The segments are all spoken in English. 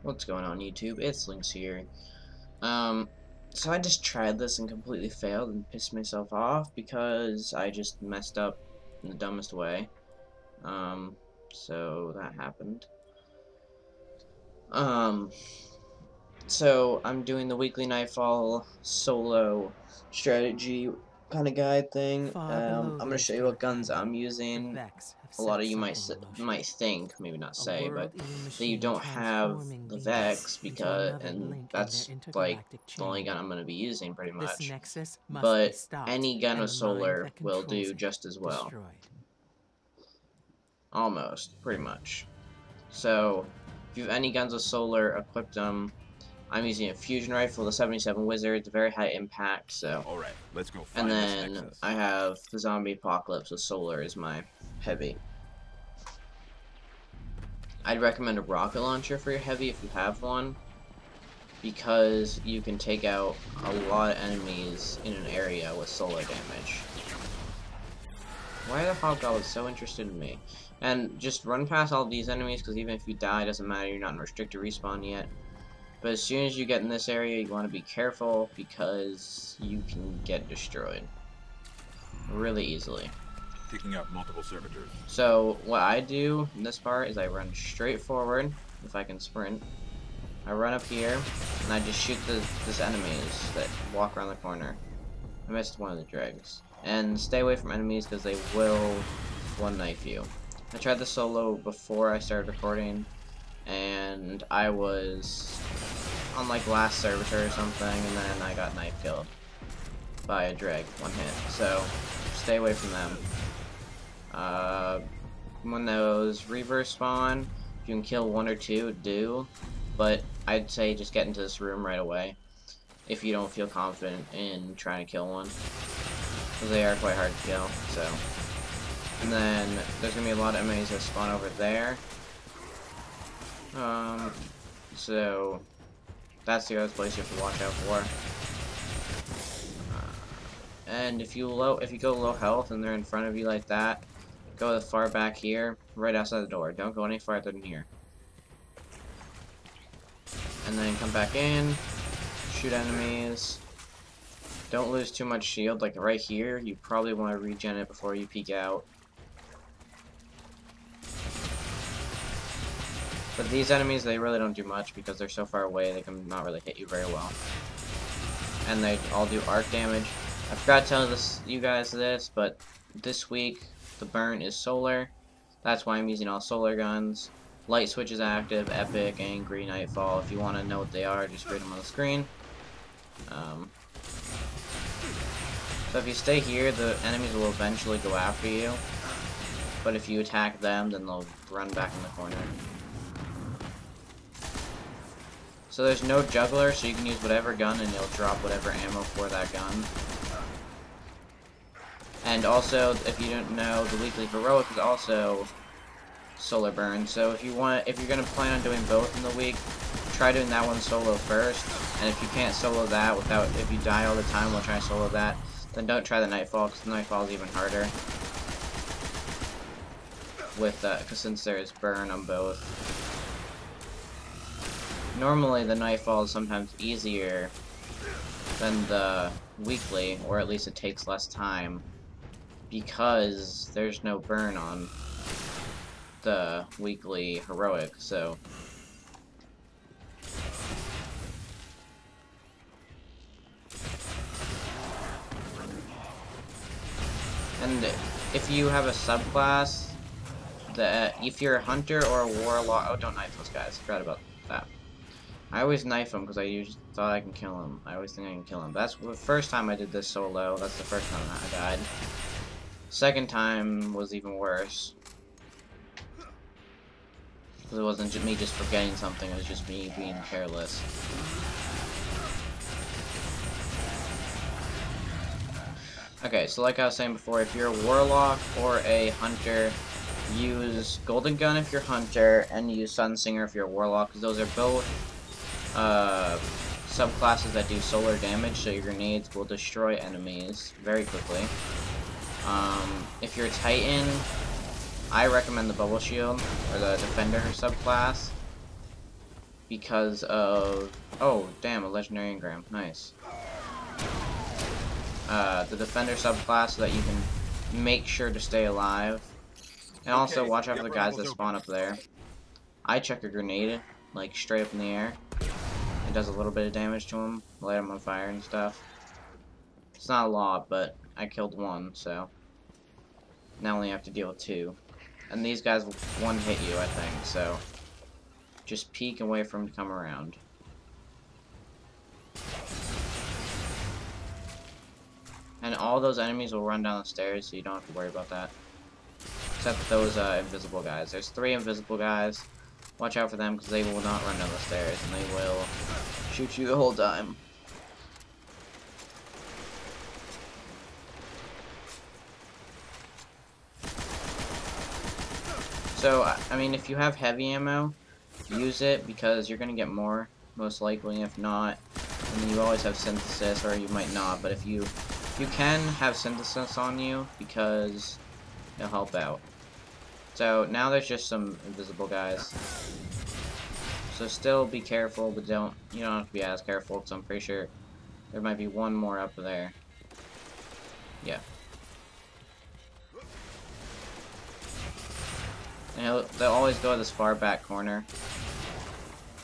What's going on, YouTube? It's Lynx here. So I just tried this and completely failed and pissed myself off because I just messed up in the dumbest way. So that happened. So I'm doing the weekly Nightfall solo strategy kind of guide thing. I'm gonna show you what guns I'm using. A lot of you might think, maybe not say, but that you don't have the Vex because, and that's like the only gun I'm gonna be using pretty much. But any gun with solar will do just as well. Almost, pretty much. So if you have any guns with solar, equip them. I'm using a fusion rifle, the 77 Wizard, it's very high impact, so. Alright, let's go And find then this Nexus. I have the zombie apocalypse with solar as my heavy. I'd recommend a rocket launcher for your heavy if you have one, because you can take out a lot of enemies in an area with solar damage. Why are the hobgoblins so interested in me? And just run past all these enemies, because even if you die, it doesn't matter, you're not in restricted respawn yet. But as soon as you get in this area, you want to be careful because you can get destroyed really easily. Picking up multiple servitors. So what I do in this part is I run straight forward, if I can sprint. I run up here, and I just shoot these enemies that walk around the corner. I missed one of the dregs. And stay away from enemies because they will one-knife you. I tried the solo before I started recording, and I was on like last servitor or something, and then I got knife killed by a dreg, one hit. So stay away from them. When those reverse spawn, if you can kill one or two, do. But I'd say just get into this room right away if you don't feel confident in trying to kill one, because they are quite hard to kill. So, and then there's gonna be a lot of enemies that spawn over there. So that's the other place you have to watch out for. And if you go low health and they're in front of you like that, go as far back here, right outside the door. Don't go any farther than here. And then come back in, shoot enemies. Don't lose too much shield. Like right here, you probably want to regen it before you peek out. But these enemies, they really don't do much because they're so far away, they can not really hit you very well. And they all do arc damage. I forgot to tell you guys this, but this week, the burn is solar. That's why I'm using all solar guns. Light switch is active, epic, angry, nightfall. If you want to know what they are, just read them on the screen. So if you stay here, the enemies will eventually go after you. But if you attack them, then they'll run back in the corner. So there's no juggler, so you can use whatever gun and it'll drop whatever ammo for that gun. And also, if you don't know, the weekly heroic is also solar burn. So if you're gonna plan on doing both in the week, try doing that one solo first. And if you can't solo that if you die all the time while trying to solo that, then don't try the Nightfall, because the Nightfall is even harder. Because since there is burn on both. Normally the Nightfall is sometimes easier than the weekly, or at least it takes less time, because there's no burn on the weekly heroic, so. And if you have a subclass, if you're a hunter or a warlock, oh, don't knife those guys, I forgot about that. I always knife them because I usually thought I can kill him. I always think I can kill him. That's the first time I did this solo. That's the first time I died. Second time was even worse. Because it wasn't me just forgetting something, it was just me being careless. Okay, so like I was saying before, if you're a warlock or a hunter, use Golden Gun if you're hunter, and use Sunsinger if you're a warlock, because those are both subclasses that do solar damage, so your grenades will destroy enemies very quickly. If you're a Titan, I recommend the Bubble Shield, or the Defender subclass. because of... Oh, damn, a legendary engram. Nice. The defender subclass so that you can make sure to stay alive. And also Okay, watch out the for the upper guys level's that open. spawn up there. I check a grenade, like straight up in the air. It does a little bit of damage to him, light him on fire and stuff. It's not a lot, but I killed one, so now I only have to deal with two. And these guys will one hit you, I think, so just peek and wait for him to come around. And all those enemies will run down the stairs, so you don't have to worry about that. Except those invisible guys. There's 3 invisible guys. Watch out for them, because they will not run down the stairs, and they will shoot you the whole time. So, I mean, if you have heavy ammo, use it, because you're going to get more, most likely. If not, then you always have synthesis, or you might not, but if you can have synthesis on you, because it'll help out. So, now there's just some invisible guys. So still be careful, but you don't have to be as careful, because I'm pretty sure there might be one more up there. Yeah. And they'll always go to this far back corner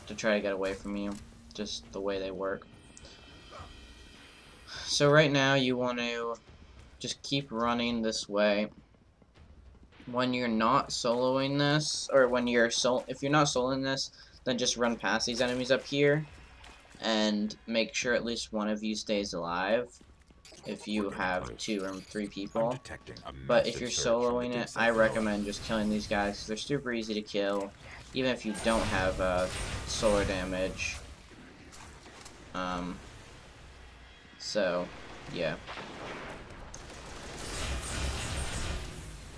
to try to get away from you, just the way they work. So right now you want to just keep running this way. When you're not soloing this, or when you're if you're not soloing this, then just run past these enemies up here and make sure at least one of you stays alive if you have 2 or 3 people. But if you're soloing it, I recommend just killing these guys, 'cause they're super easy to kill, even if you don't have solar damage. So, yeah.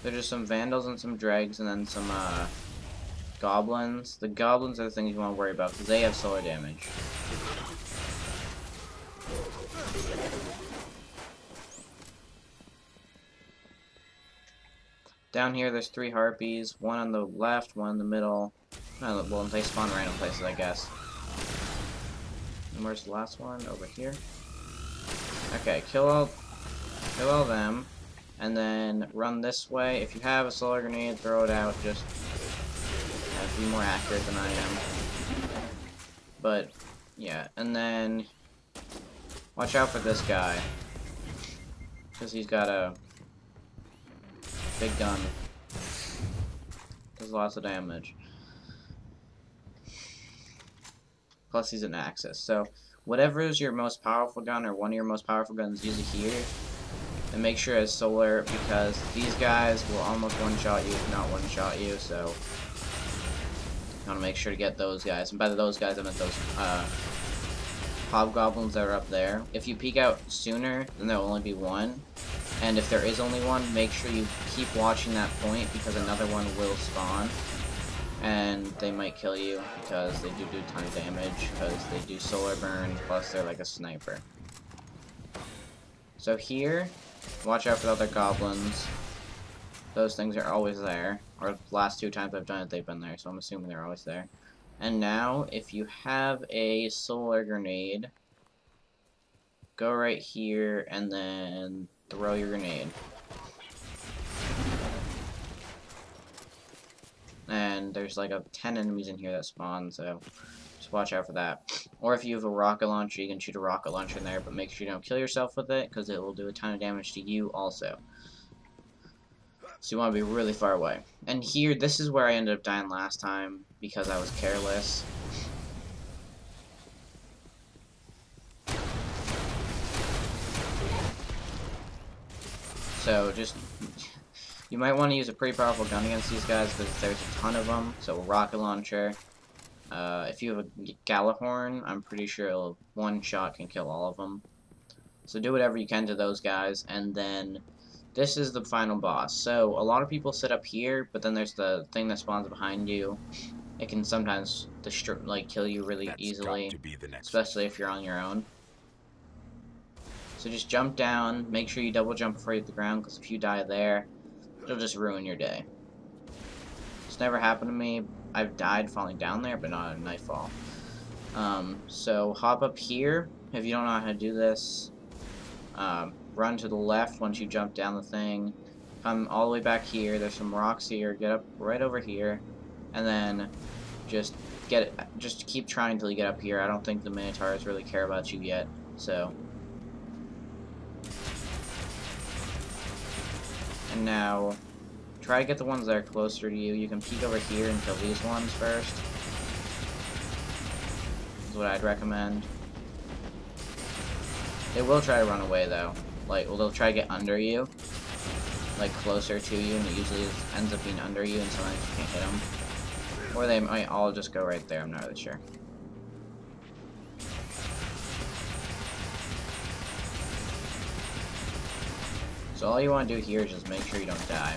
There's just some vandals and some dregs, and then some goblins. The goblins are the things you want to worry about, because they have solar damage. Down here, there's 3 harpies. One on the left, one in the middle. No, well, they spawn random places, I guess. And where's the last one? Over here. Okay, kill all them. And then run this way. If you have a solar grenade, throw it out. Just be more accurate than I am. But, yeah. And then watch out for this guy, because he's got a big gun. Does lots of damage. Plus he's an Nexus. So whatever is your most powerful gun, or one of your most powerful guns, use it here. And make sure it's solar, because these guys will almost one-shot you, if not one-shot you, so you want to make sure to get those guys. And by those guys, I meant those hobgoblins that are up there. If you peek out sooner, then there will only be one. And if there is only one, make sure you keep watching that point, because another one will spawn. And they might kill you, because they do a ton of damage, because they do solar burn, plus they're like a sniper. So here, watch out for the other goblins. Those things are always there. Or the last 2 times I've done it, they've been there, so I'm assuming they're always there. And now, if you have a solar grenade, go right here and then throw your grenade. And there's like 10 enemies in here that spawn, so just watch out for that. Or if you have a rocket launcher, you can shoot a rocket launcher in there, but make sure you don't kill yourself with it, because it will do a ton of damage to you also. So you want to be really far away. And here, this is where I ended up dying last time, because I was careless. So just, you might want to use a pretty powerful gun against these guys, because there's a ton of them. So a rocket launcher. If you have a Galahorn, I'm pretty sure one shot can kill all of them. So do whatever you can to those guys, and then this is the final boss. So a lot of people sit up here, but then there's the thing that spawns behind you. It can sometimes kill you really easily, especially if you're on your own. So just jump down, make sure you double jump before you hit the ground, because if you die there, it'll just ruin your day. It's never happened to me. I've died falling down there, but not in Nightfall. So hop up here. If you don't know how to do this, run to the left once you jump down the thing. Come all the way back here. There's some rocks here. Get up right over here, and then just keep trying until you get up here. I don't think the Minotaurs really care about you yet, so. And now, try to get the ones that are closer to you. You can peek over here and kill these ones first. Is what I'd recommend. They will try to run away though. Like, well, they'll try to get under you, like closer to you, and it usually ends up being under you, and sometimes you can't hit them. Or they might all just go right there, I'm not really sure. So all you want to do here is just make sure you don't die.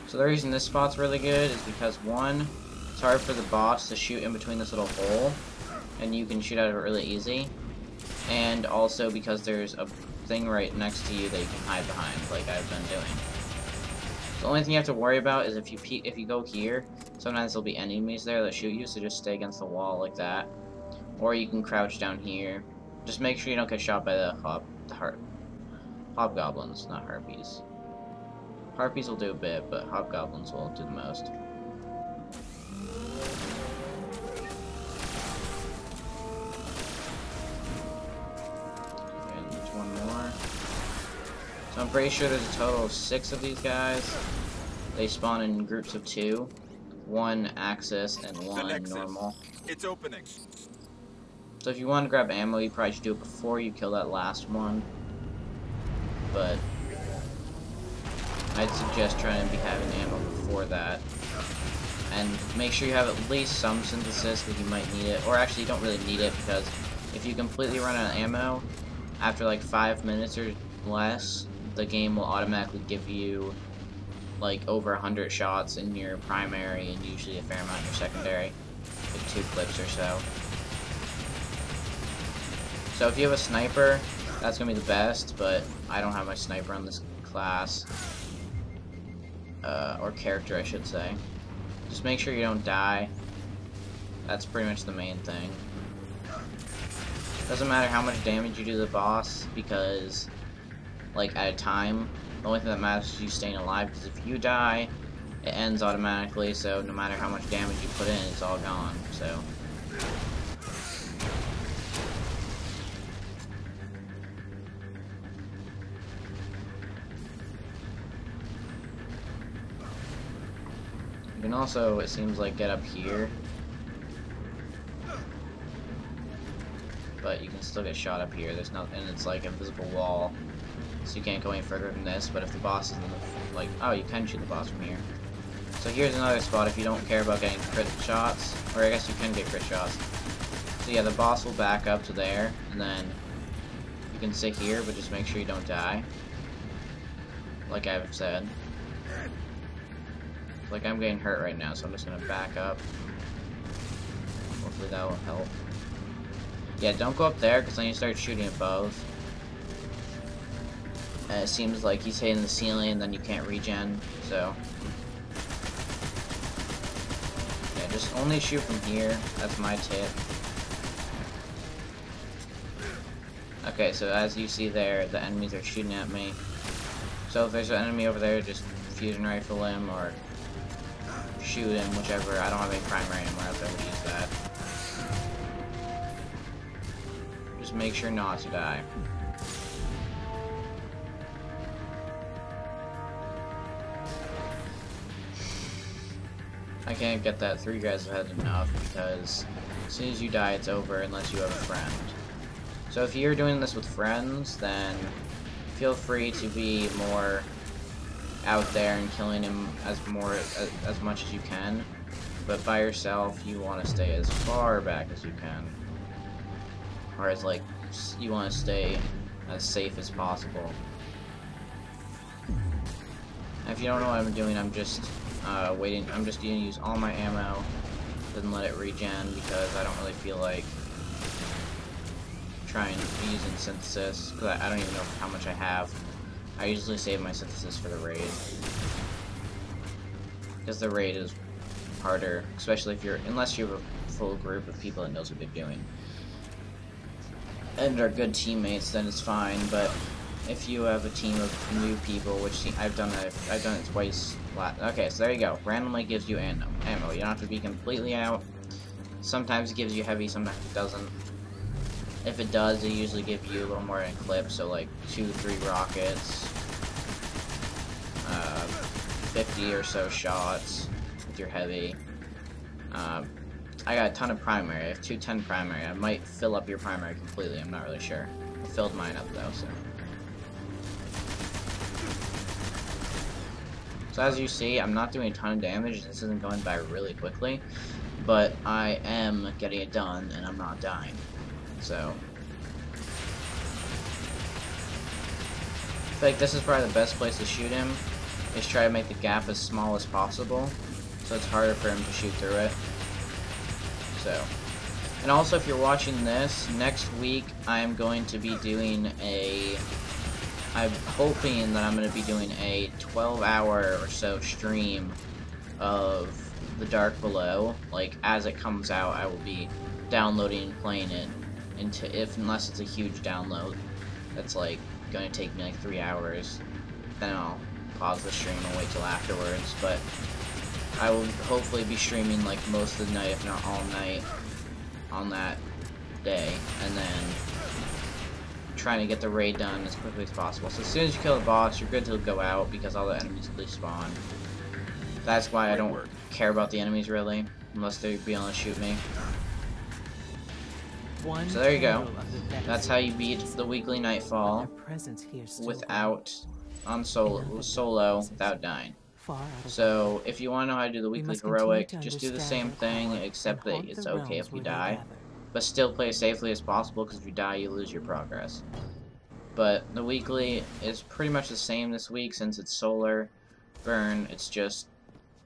So the reason this spot's really good is because, one, it's hard for the boss to shoot in between this little hole, and you can shoot out of it really easy. And also because there's a thing right next to you that you can hide behind, like I've been doing. The only thing you have to worry about is if you go here, sometimes there'll be enemies there that shoot you, so just stay against the wall like that. Or you can crouch down here. Just make sure you don't get shot by the hobgoblins, not harpies. Harpies will do a bit, but hobgoblins will do the most. Okay, there's one more. So I'm pretty sure there's a total of 6 of these guys. They spawn in groups of 2. 1 Axis and 1 normal. It's opening. So if you want to grab ammo, you probably should do it before you kill that last one. But I'd suggest trying to be having ammo before that. And make sure you have at least some synthesis, because you might need it. Or actually, you don't really need it, because if you completely run out of ammo, after like 5 minutes or less, the game will automatically give you like over 100 shots in your primary, and usually a fair amount in your secondary. Like 2 clips or so. So if you have a sniper, that's going to be the best, but I don't have my sniper on this class. Or character, I should say. Just make sure you don't die. That's pretty much the main thing. Doesn't matter how much damage you do to the boss, because, like, at a time, the only thing that matters is you staying alive, because if you die, it ends automatically, so no matter how much damage you put in, it's all gone, so. You can also, it seems like, get up here. But you can still get shot up here. There's no, and it's like a invisible wall. So you can't go any further than this, but if the boss is in the, like, oh, you can shoot the boss from here. So here's another spot if you don't care about getting crit shots. Or I guess you can get crit shots. So yeah, the boss will back up to there, and then you can sit here, but just make sure you don't die. Like I've said. Like, I'm getting hurt right now, so I'm just gonna back up. Hopefully that will help. Yeah, don't go up there, because then you start shooting at both. And it seems like he's hitting the ceiling, and then you can't regen, so. Yeah, just only shoot from here. That's my tip. Okay, so as you see there, the enemies are shooting at me. So if there's an enemy over there, just fusion rifle him, or shoot him, whichever. I don't have any primary anymore, else I would use that. Just make sure not to die. I can't get that 3 guys ahead enough, because as soon as you die, it's over unless you have a friend. So if you're doing this with friends, then feel free to be more out there and killing him as much as you can, but by yourself you want to stay as far back as you can, or as like you want to stay as safe as possible. And if you don't know what I'm doing, I'm just waiting. I'm just going to use all my ammo, then let it regen, because I don't really feel like trying using synthesis, because I don't even know how much I have. I usually save my synthesis for the raid. Because the raid is harder, especially if unless you have a full group of people that knows what they're doing. And are good teammates, then it's fine, but if you have a team of new people, which I've done it twice. Okay, so there you go. Randomly gives you ammo. You don't have to be completely out. Sometimes it gives you heavy, sometimes it doesn't. If it does, it usually gives you a little more in a clip, so like 2-3 rockets, 50 or so shots with your heavy. I got a ton of primary. I have 210 primary. I might fill up your primary completely. I'm not really sure. I filled mine up though, so. So as you see, I'm not doing a ton of damage. This isn't going by really quickly, but I am getting it done, and I'm not dying. So. I feel like this is probably the best place to shoot him, is try to make the gap as small as possible, so it's harder for him to shoot through it. So, and also if you're watching this, next week I'm going to be doing I'm hoping that I'm going to be doing a 12-hour or so stream of The Dark Below. Like, as it comes out, I will be downloading and playing it, unless it's a huge download that's like going to take me like 3 hours, then I'll pause the stream and wait till afterwards, but I will hopefully be streaming like most of the night, if not all night, on that day, and then trying to get the raid done as quickly as possible. So as soon as you kill the boss, you're good to go out, because all the enemies respawn. That's why I don't care about the enemies really, unless they be able to shoot me. So there you go. That's how you beat the weekly Nightfall without solo without dying. So if you want to know how to do the weekly heroic, just do the same thing, except that it's okay if you die, but still play as safely as possible, because if you die, you lose your progress. But the weekly is pretty much the same this week, since it's solar burn. It's just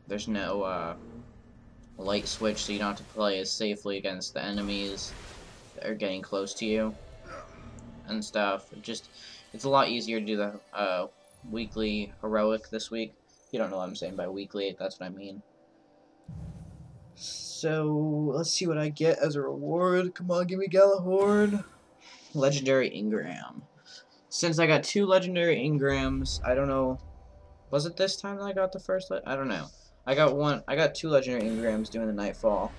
there's no light switch, so you don't have to play as safely against the enemies that are getting close to you and stuff. It's a lot easier to do the weekly heroic this week. You don't know what I'm saying by weekly, that's what I mean. So, let's see what I get as a reward. Come on, give me Galahorn. Legendary Engram. Since I got 2 legendary Engrams, I don't know. Was it this time that I got the first? I don't know. I got 2 legendary Engrams doing the Nightfall.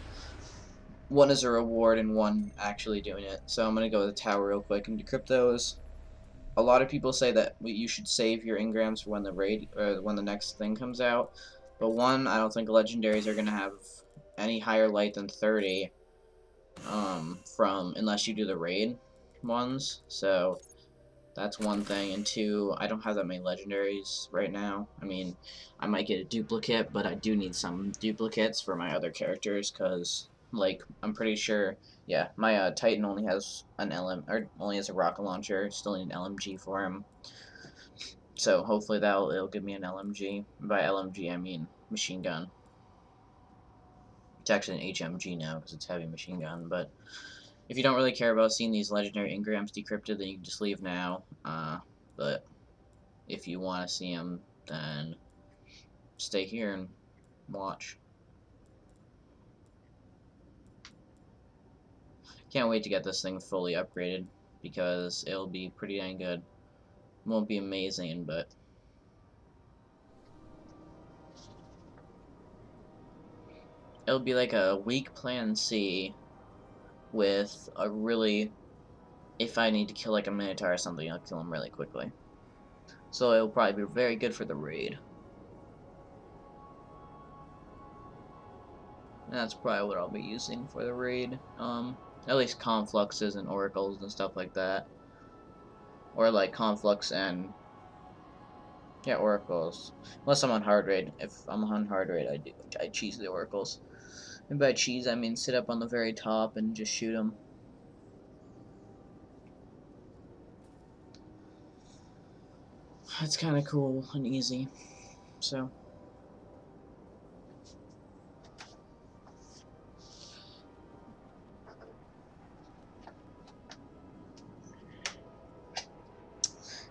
One is a reward and one actually doing it. So I'm gonna go to the tower real quick and decrypt those. A lot of people say that you should save your Engrams for when when the next thing comes out. But one, I don't think legendaries are gonna have any higher light than 30. Unless you do the raid ones. So that's one thing. And 2, I don't have that many legendaries right now. I mean, I might get a duplicate, but I do need some duplicates for my other characters, because like I'm pretty sure, yeah, my Titan only has only has a rocket launcher. Still need an LMG for him. So hopefully it'll give me an LMG. By LMG I mean machine gun. It's actually an HMG now because it's heavy machine gun. But if you don't really care about seeing these legendary engrams decrypted, then you can just leave now. But if you want to see them, then stay here and watch. Can't wait to get this thing fully upgraded, because it'll be pretty dang good. Won't be amazing, but it'll be like a weak plan C with a really, if I need to kill like a Minotaur or something, I'll kill him really quickly. So it'll probably be very good for the raid. And that's probably what I'll be using for the raid. At least confluxes and oracles and stuff like that. Or like conflux and yeah, oracles. Unless I'm on hard raid. If I'm on hard raid, I cheese the oracles. And by cheese, I mean sit up on the very top and just shoot them. That's kind of cool and easy. So.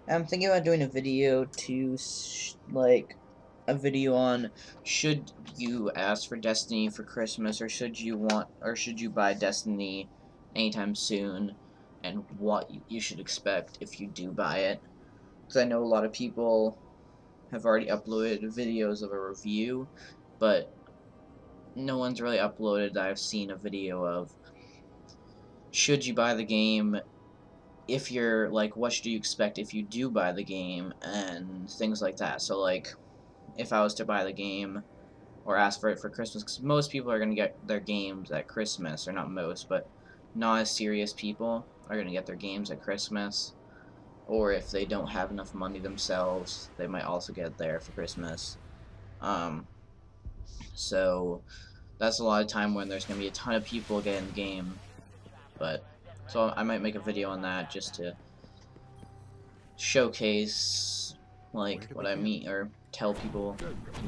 I'm thinking about doing a video to, like, a video on should you ask for Destiny for Christmas, or should you buy Destiny anytime soon, and what you should expect if you do buy it. Because I know a lot of people have already uploaded videos of a review, but no one's really uploaded that I've seen a video of should you buy the game, if you're like, what should you expect if you do buy the game, and things like that. So like, if I was to buy the game or ask for it for Christmas, because most people are going to get their games at Christmas, or not most, but not as serious people are going to get their games at Christmas, or if they don't have enough money themselves, they might also get it there for Christmas. So that's a lot of time when there's going to be a ton of people getting the game, but so I might make a video on that just to showcase like what I mean, or tell people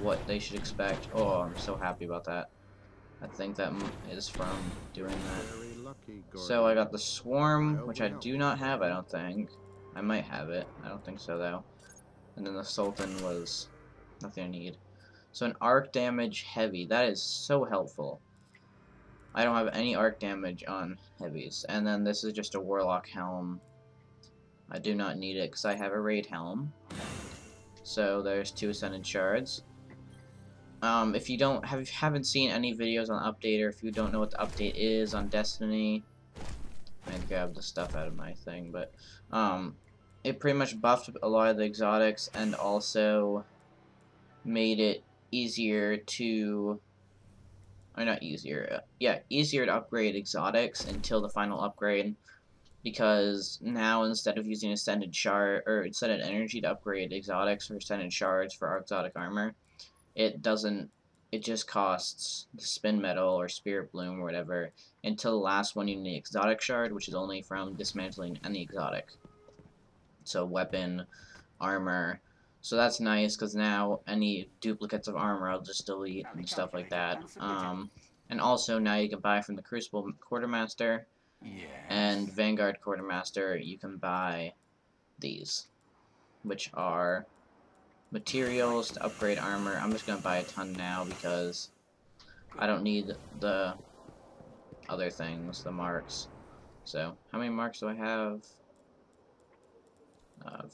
what they should expect. Oh, I'm so happy about that. I think that is from doing that. So I got the Swarm, which I do not have, I don't think. I might have it. I don't think so, though. And then the Sultan was nothing I need. So an arc damage heavy. That is so helpful. I don't have any arc damage on heavies. And then this is just a Warlock helm. I do not need it because I have a Raid helm. So there's 2 Ascended Shards. If you haven't seen any videos on update, or if you don't know what the update is on Destiny, I grabbed the stuff out of my thing, but it pretty much buffed a lot of the exotics and also made it easier to, or not easier, yeah, easier to upgrade exotics until the final upgrade, because now instead of using Ascended Shard, or Ascended Energy to upgrade exotics or Ascended Shards for exotic armor, it just costs the Spin Metal or Spirit Bloom or whatever until the last one you need Exotic Shard, which is only from dismantling any exotic. So weapon, armor. So that's nice, because now any duplicates of armor I'll just delete and stuff like that. And also now you can buy from the Crucible Quartermaster and Vanguard Quartermaster, you can buy these, which are materials to upgrade armor. I'm just gonna buy a ton now because I don't need the other things, the marks. So, how many marks do I have?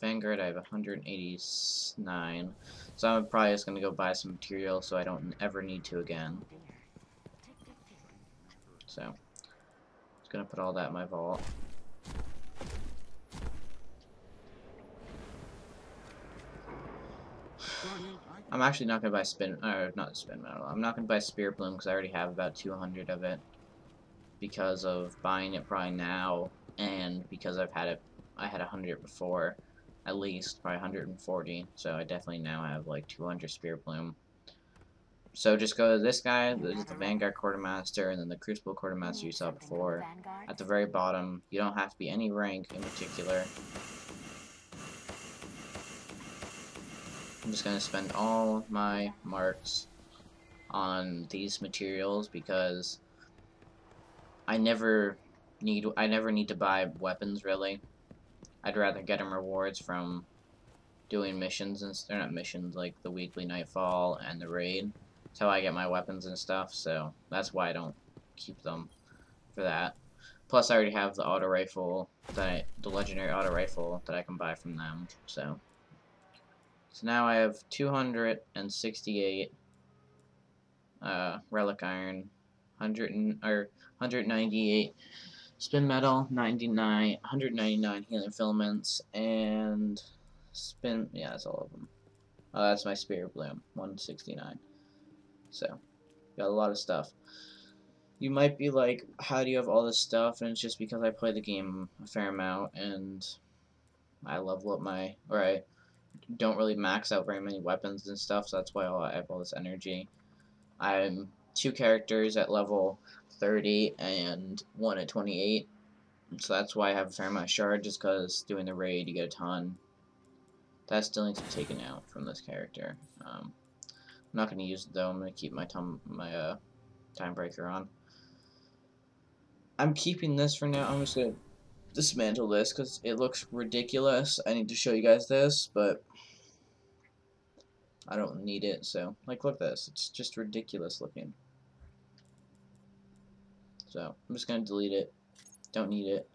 Vanguard, I have 189. So I'm probably just gonna go buy some material so I don't ever need to again. So, just gonna put all that in my vault. I'm actually not gonna buy not spin metal. I'm not gonna buy Spirit Bloom because I already have about 200 of it. Because of buying it probably now, and because I had 100 before, at least probably 140. So I definitely now have like 200 Spirit Bloom. So just go to this guy. This is the Vanguard Quartermaster, and then the Crucible Quartermaster you saw before. At the very bottom, you don't have to be any rank in particular. I'm just going to spend all my marks on these materials because I never need to buy weapons, really. I'd rather get them rewards from doing missions, and they're not missions, like the weekly Nightfall and the raid. That's how I get my weapons and stuff, so that's why I don't keep them for that. Plus I already have the auto rifle, the legendary auto rifle that I can buy from them, so now I have 268 relic iron, 198 spin metal, 199 healing filaments, and yeah, that's all of them. That's my Spirit Bloom, 169. So, got a lot of stuff. You might be like, how do you have all this stuff? And it's just because I play the game a fair amount, and I level up I don't really max out very many weapons and stuff, so that's why I have all this energy. I'm 2 characters at level 30 and 1 at 28, so that's why I have a fair amount of shard, just because doing the raid you get a ton. That still needs to be taken out from this character. I'm not going to use it though. I'm going to keep my time breaker on. I'm keeping this for now. I'm just going to dismantle this because it looks ridiculous. I need to show you guys this, but I don't need it. So, like, look at this. It's just ridiculous looking. So, I'm just gonna delete it. Don't need it.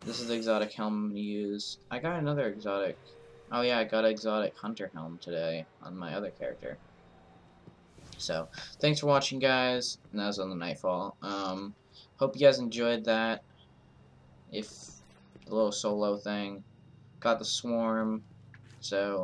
This is the exotic helm I'm gonna use. I got another exotic. Oh yeah, I got an exotic hunter helm today on my other character. So, thanks for watching, guys. And that was on the Nightfall. Hope you guys enjoyed that. If the little solo thing. Got the swarm. So,